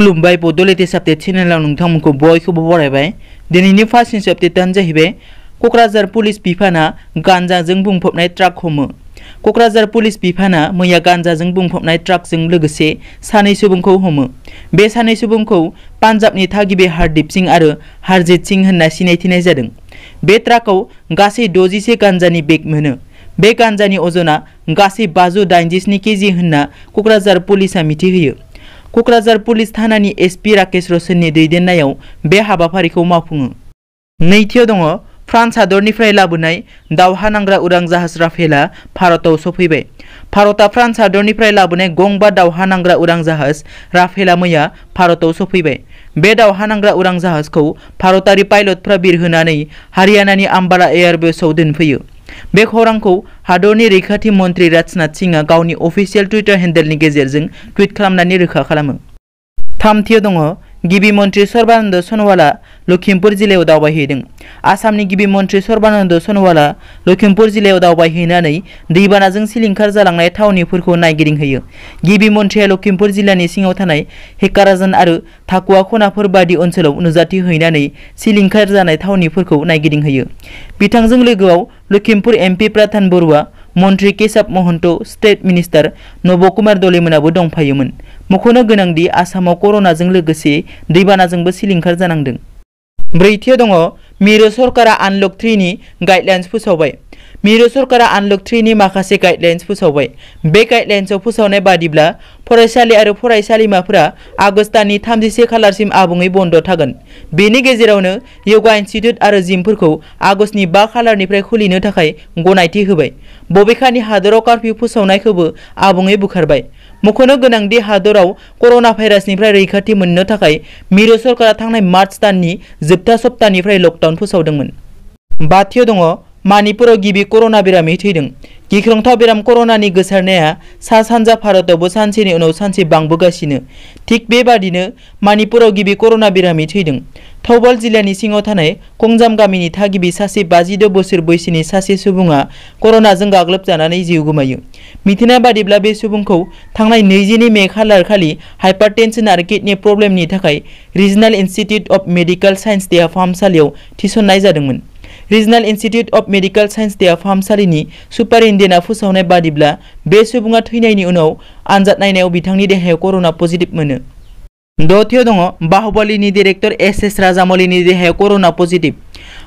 खुलुमबाय बड'लेटेस्ट आपडेट चेनेलाव नोंथांमोनखौ बयखौबो बरायबाय। दिनैनि फार्स्ट न्यूज आपडेटआनो जाहैबाय क'क्राझार पुलिस बिफाना गान्जाजों बुंफबनाय ट्राक हमो। क'क्राझार पुलिस बिफाना मैया गान्जाजों बुंफबनाय ट्राकजों लोगोसे सानै सुबुंखौ हमो। बे सानै सुबुंखौ पान्जाबनि थागिबि हरदीप सिंह आरो हरजीत सिंह होनना सिनायथिनाय जादों। बे ट्राकआव गासै 60 गान्जानि बेग मोनो। बे गान्जानि अजना गासै 587 केजि होनना क'क्राझार पुलिसा मिथिहोयो। क'क्राझार पुलिस थानानि एसपी राकेश रशननि दैदेननायाव बे हाबाफारिखौ मावफुङो। नैथियाव दङ फ्रान्स हादरनिफ्राय लाबोनाय दावहा नांग्रा उरां जाहाज राफेलआ भारताव सफैबाय। भारतआ फ्रान्स हादरनिफ्राय लाबोनाय गंबा दावहा नांग्रा उरां जाहाज राफेलआ मैया भारताव सफैबाय। बे दावहा नांग्रा उरां जाहाजखौ भारतारि पाइलटफ्रा बिरहोनानै हारियानानि आम्बाला एयारबेसआव दोनफैयो। बे खौरांखौ हादरनि रैखाथि मन्थ्रि राजनाथ सिंहआ गावनि अफिसियेल टुइटार हेन्डेलनि गेजेरजों टुइट खालामनानै रोखा खालामो। थामथियाव दङ गिबि मन्थ्रि सर्बानन्द सन'वालआ लखिमपुर जिल्लायाव दावबायहैदों। आसामनि गिबि मन्थ्रि सर्बानन्द सन'वालआ लखिमपुर जिल्लायाव दावबायहैनानै दैबानाजों सिलिंखार जालांनाय थावनिफोरखौ नायगिदिंहैयो। गिबि मन्थ्रिया लखिमपुर जिल्लानि सिङाव थानाय हेकाराजान आरो थाकुवा खनाफोर बायदि ओनसोलाव नुजाथिहैनानै सिलिंखार जानाय थावनिफोरखौ नायगिदिंहैयो। बिथांजों लोगोआव लखिमपुर एमपि प्रधान बरुवा, मन्थ्रि केशव महन्त, स्टेट मिनिस्टार नब कुमार दलेमोनाबो दंफायोमोन। मख'नो गोनांदि आसामाव कर'नाजों लोगोसे दैबानाजोंबो सिलिंखार जानांदों। ब्रैथियाव दङ मिरु सरकारा आनलक 3 नि गाइडलाइन्स फोसावबाय। मिरु सरकारा आनलक 3 नि माखासे गाइडलाइन्स फोसावबाय। बे गाइडलाइन्सआव फोसावनाय बादिब्ला फरायसालि आरो फरायसालिमाफोरा आगस्त दाननि 31 खालारसिम आबुङै बन्द थागोन। बेनि गेजेरावनो योगा इनस्टिट्युट आरो जिमफोरखौ आगस्तनि 5 खालारनिफ्राय खुलिनो थाखाय गनायथि होबाय। बबेखानि हादराव कर्फ्यू फोसावनायखौबो आबुङै बोखारबाय। मख'नो गोनांदि हादराव कर'ना भाइरासनिफ्राय रैखाथि मोननो थाखाय मिरु सरकारा थांनाय मार्च दाननि जोबथा सप्तानिफ्राय लकडाउन फोसावदोंमोन। बाथियाव दङ मणिपुराव गिबि कर'ना बेरामि थैदों। गिख्रंथाव बेराम कर'नानि गोसारनाया सा सानजा भारतआवबो सानसेनि उनाव सानसे बांबोगासिनो। थिग बेबादिनो मणिपुराव गिबि कर'ना बेरामि थैदों। थौबाल जिल्लानि सिङाव थानाय कंजाम गामिनि थागिबि सासे 52 बोसोर बैसोनि सासे सुबुङा कर'नाजों गाग्लोबजानानै जिउ गोमायो। मिथिनाय बादिब्ला बे सुबुंखौ थांनाय 20 मे खालार खालि हाइपारटेनसन आरो किडनि प्रब्लेमनि थाखाय regional institute of medical science देहा फाहामसालियाव थिसननाय जादोंमोन। Regional institute of medical science देहा फाहामसालिनि सुपारिनटेन्डेन्टआ फोसावनाय बादिब्ला बे सुबुङा थैनायनि उनाव आनजाद नायनायाव बिथांनि देहायाव कर'ना पजिटिभ मोनो। दथियाव दङ बाहुबलीनि डिरेक्टर एस राजामौलीनि देहायाव कर'ना पजिटिभ।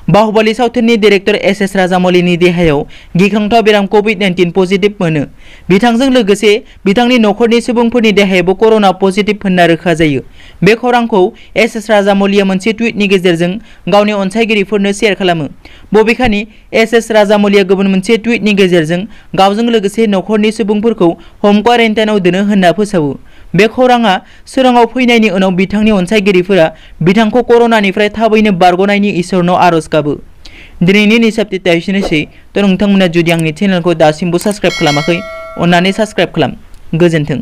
बाहुबली सावथुननि डिरेक्टर एस राजामौलीनि देहायाव गिख्रंथाव बेराम कभिड-19 पजिटिभ मोनो। बिथांजों लोगोसे बिथांनि नखरनि सुबुंफोरनि देहायावबो कर'ना पजिटिभ होनना रोखा जायो। बे खौरांखौ एस राजामौलीया मोनसे टुइटनि गेजेरजों गावनि अनसायगिरिफोरनो शेयार खालामो। बबेखानि एस राजामौलीया गुबुन मोनसे टुइटनि गेजेरजों गावजों लोगोसे नखरनि सुबुंफोरखौ हम क्वारेन्टाइनआव दोनो होनना फोसावो। बे खौराङा सोराङाव फैनायनि उनाव बिथांनि अनसायगिरिफोरा बिथांखौ कर'नानिफ्राय थाबैनो बारग'नायनि इसोरनाव आरज गाबो। दिनैनि निउज आपडेटआ एसेनोसै। नोंथांमोना जुदि आंनि चेनेलखौ दासिमबो साबस्क्राइब खालामाखै, अन्नानै साबस्क्राइब खालाम। गोजोन्थों।